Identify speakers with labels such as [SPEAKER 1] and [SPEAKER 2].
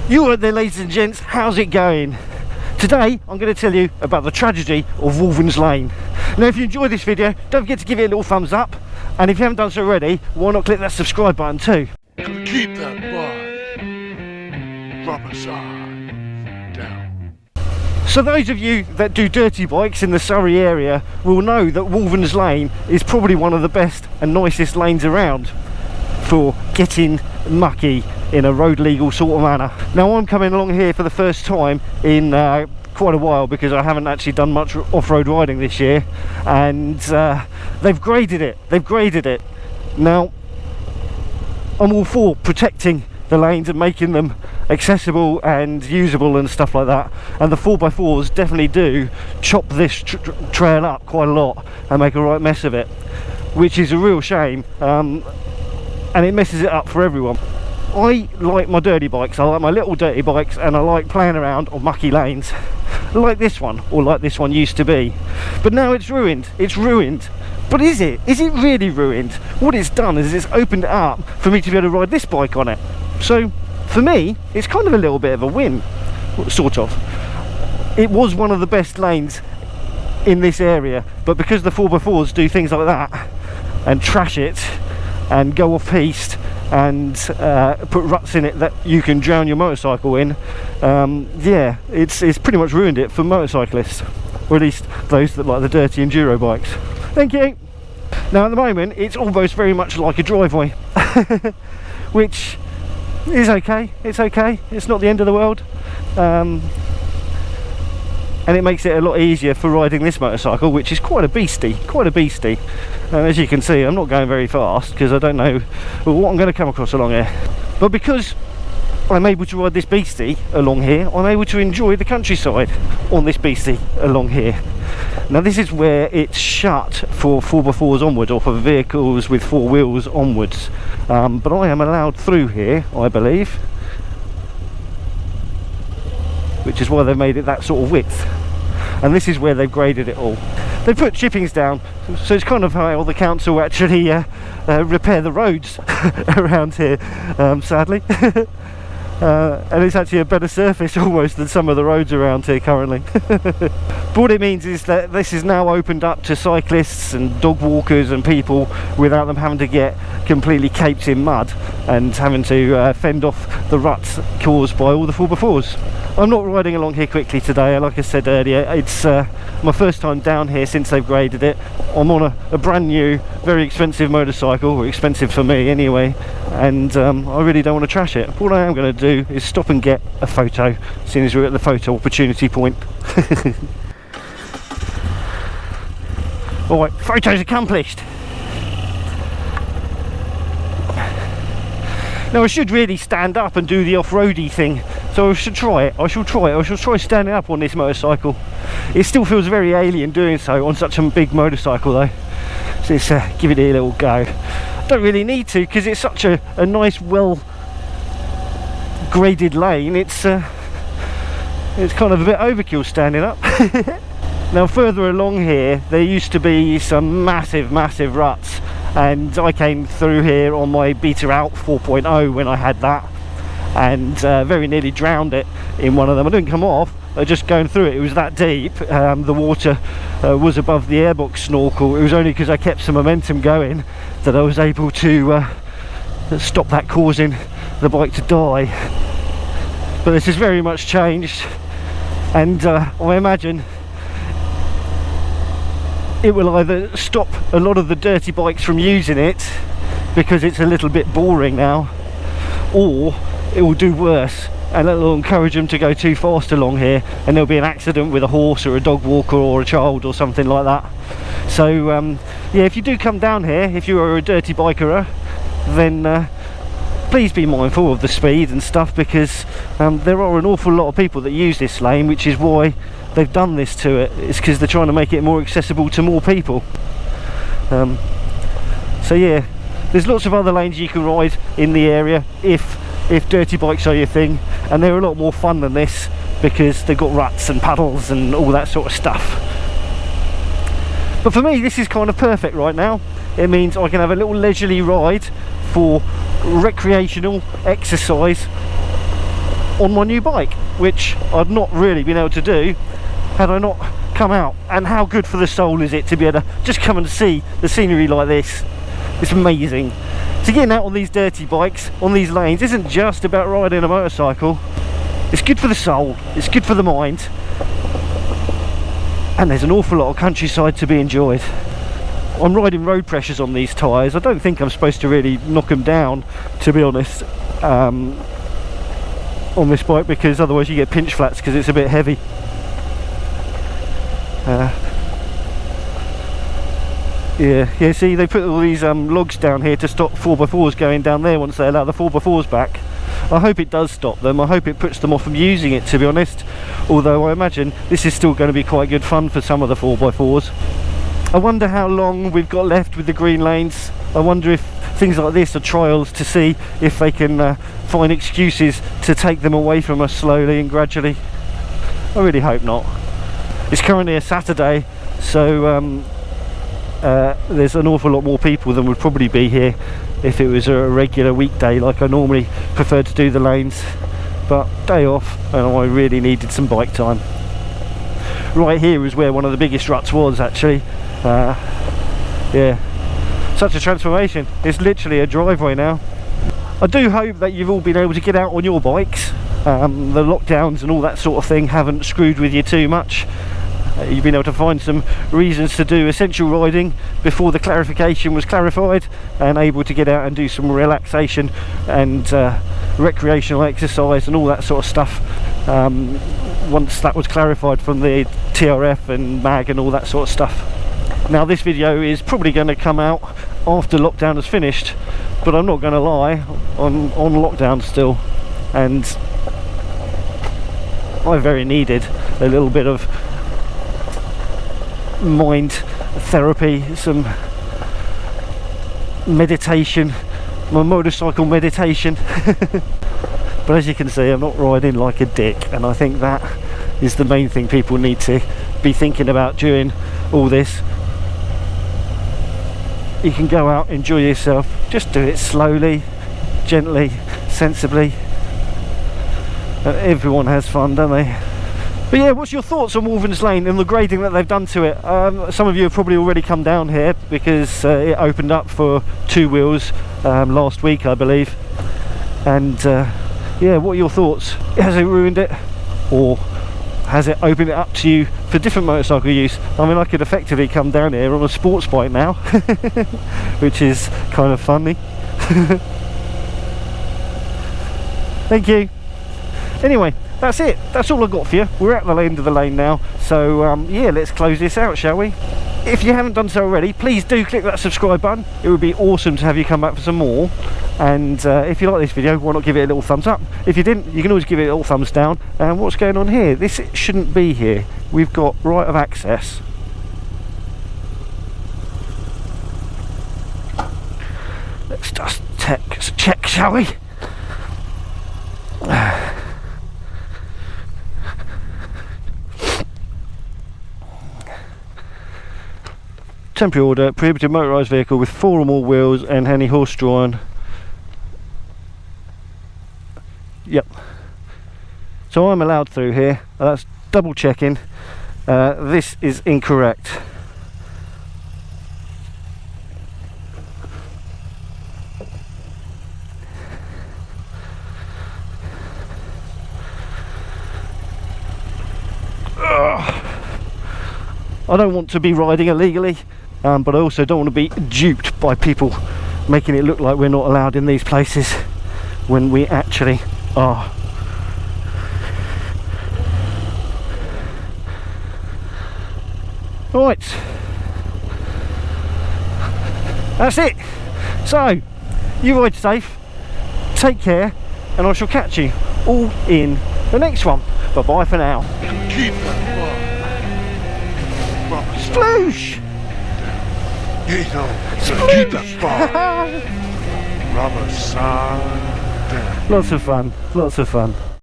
[SPEAKER 1] You right there, ladies and gents, how's it going? Today I'm going to tell you about the tragedy of Wolvens Lane. Now if you enjoyed this video, don't forget to give it a little thumbs up, and if you haven't done so already, why not click that subscribe button too.
[SPEAKER 2] Keep that bike rubber side down.
[SPEAKER 1] So those of you that do dirty bikes in the Surrey area will know that Wolvens Lane is probably one of the best and nicest lanes around for getting mucky in a road legal sort of manner. Now I'm coming along here for the first time in quite a while, because I haven't actually done much off-road riding this year, and they've graded it. Now I'm all for protecting the lanes and making them accessible and usable and stuff like that, and the 4x4s definitely do chop this trail up quite a lot and make a right mess of it, which is a real shame, and it messes it up for everyone. I like my dirty bikes, I like my little dirty bikes, and I like playing around on mucky lanes like this one, or like this one used to be. But now it's ruined. But is it really ruined? What it's done is it's opened it up for me to be able to ride this bike on it. So for me, it's kind of a little bit of a win, sort of. It was one of the best lanes in this area, but because the 4x4s do things like that and trash it and go off piste and put ruts in it that you can drown your motorcycle in, yeah, it's pretty much ruined it for motorcyclists, or at least those that like the dirty enduro bikes. Thank you. Now at the moment it's almost very much like a driveway, which is okay. It's not the end of the world, and it makes it a lot easier for riding this motorcycle, which is quite a beastie. As you can see, I'm not going very fast because I don't know what I'm going to come across along here, but because I'm able to ride this beastie along here, I'm able to enjoy the countryside on this beastie along here. Now this is where it's shut for 4x4s onwards, or for vehicles with 4 wheels onwards, but I am allowed through here, I believe, which is why they've made it that sort of width. And this is where they've graded it all. They put chippings down, so it's kind of how the council actually repair the roads around here, sadly. And it's actually a better surface almost than some of the roads around here currently. But what it means is that this is now opened up to cyclists and dog walkers and people without them having to get completely caped in mud and having to fend off the ruts caused by all the 4x4s. I'm not riding along here quickly today. Like I said earlier, it's my first time down here since they've graded it. I'm on a brand new, very expensive motorcycle, or expensive for me anyway, and I really don't want to trash it. What I am going to do is stop and get a photo, seeing as we're at the photo opportunity point. Alright, photos accomplished. Now I should really stand up and do the off-roady thing, so I should try it. I shall try standing up on this motorcycle. It still feels very alien doing so on such a big motorcycle though, so let's give it a little go. Don't really need to, because it's such a nice, well graded lane. It's kind of a bit overkill standing up. Now further along here there used to be some massive ruts, and I came through here on my Beta Out 4.0 when I had that, and very nearly drowned it in one of them. I didn't come off, just going through it was that deep. The water was above the airbox snorkel. It was only because I kept some momentum going that I was able to stop that causing the bike to die. But this has very much changed, and I imagine it will either stop a lot of the dirty bikes from using it because it's a little bit boring now, or it will do worse and it'll encourage them to go too fast along here, and there'll be an accident with a horse or a dog walker or a child or something like that. So yeah, if you do come down here, if you are a dirty biker, then please be mindful of the speed and stuff, because there are an awful lot of people that use this lane, which is why they've done this to it. It's because they're trying to make it more accessible to more people. So yeah, there's lots of other lanes you can ride in the area if dirty bikes are your thing, and they're a lot more fun than this because they've got ruts and paddles and all that sort of stuff. But for me this is kind of perfect right now. It means I can have a little leisurely ride for recreational exercise on my new bike, which I'd not really been able to do had I not come out. And how good for the soul is it to be able to just come and see the scenery like this. It's amazing. So getting out on these dirty bikes, on these lanes, isn't just about riding a motorcycle. It's good for the soul, it's good for the mind, and there's an awful lot of countryside to be enjoyed. I'm riding road pressures on these tyres. I don't think I'm supposed to really knock them down, to be honest, on this bike, because otherwise you get pinch flats because it's a bit heavy. Yeah, see, they put all these logs down here to stop 4x4s going down there once they allow the 4x4s back. I hope it does stop them. I hope it puts them off from using it, to be honest, although I imagine this is still going to be quite good fun for some of the 4x4s. I wonder how long we've got left with the green lanes. I wonder if things like this are trials to see if they can find excuses to take them away from us slowly and gradually. I really hope not. It's currently a Saturday, so there's an awful lot more people than would probably be here if it was a regular weekday like I normally prefer to do the lanes, but day off and I really needed some bike time. Right here is where one of the biggest ruts was, actually. Yeah, such a transformation. It's literally a driveway now. I do hope that you've all been able to get out on your bikes. The lockdowns and all that sort of thing haven't screwed with you too much. You've been able to find some reasons to do essential riding before the clarification was clarified, and able to get out and do some relaxation and recreational exercise and all that sort of stuff once that was clarified from the TRF and MAG and all that sort of stuff. Now this video is probably going to come out after lockdown has finished, but I'm not going to lie, I'm on lockdown still, and I very needed a little bit of mind therapy, some meditation, my motorcycle meditation. But as you can see, I'm not riding like a dick, and I think that is the main thing people need to be thinking about during all this. You can go out, enjoy yourself, just do it slowly, gently, sensibly. Everyone has fun, don't they? But yeah, what's your thoughts on Wolvens Lane and the grading that they've done to it? Some of you have probably already come down here because it opened up for two wheels last week, I believe. And yeah, what are your thoughts? Has it ruined it, or has it opened it up to you for different motorcycle use? I mean, I could effectively come down here on a sports bike now, which is kind of funny. Thank you. Anyway, that's it. That's all I've got for you. We're at the end of the lane now, so yeah, let's close this out, shall we? If you haven't done so already, please do click that subscribe button. It would be awesome to have you come back for some more. And if you like this video, why not give it a little thumbs up? If you didn't, you can always give it a little thumbs down. And what's going on here? This shouldn't be here. We've got right of access. Let's just check, shall we? Temporary order, prohibited motorised vehicle with 4 or more wheels and any horse drawn. Yep. So I'm allowed through here. That's double checking. This is incorrect. I don't want to be riding illegally, but I also don't want to be duped by people making it look like we're not allowed in these places when we actually are. Right, that's it. So, you ride safe, take care, and I shall catch you all in the next one. Bye bye for now.
[SPEAKER 2] Keep that
[SPEAKER 1] Sploosh!
[SPEAKER 2] You know, keep that bar. Rubber side down.
[SPEAKER 1] Lots of fun, lots of fun.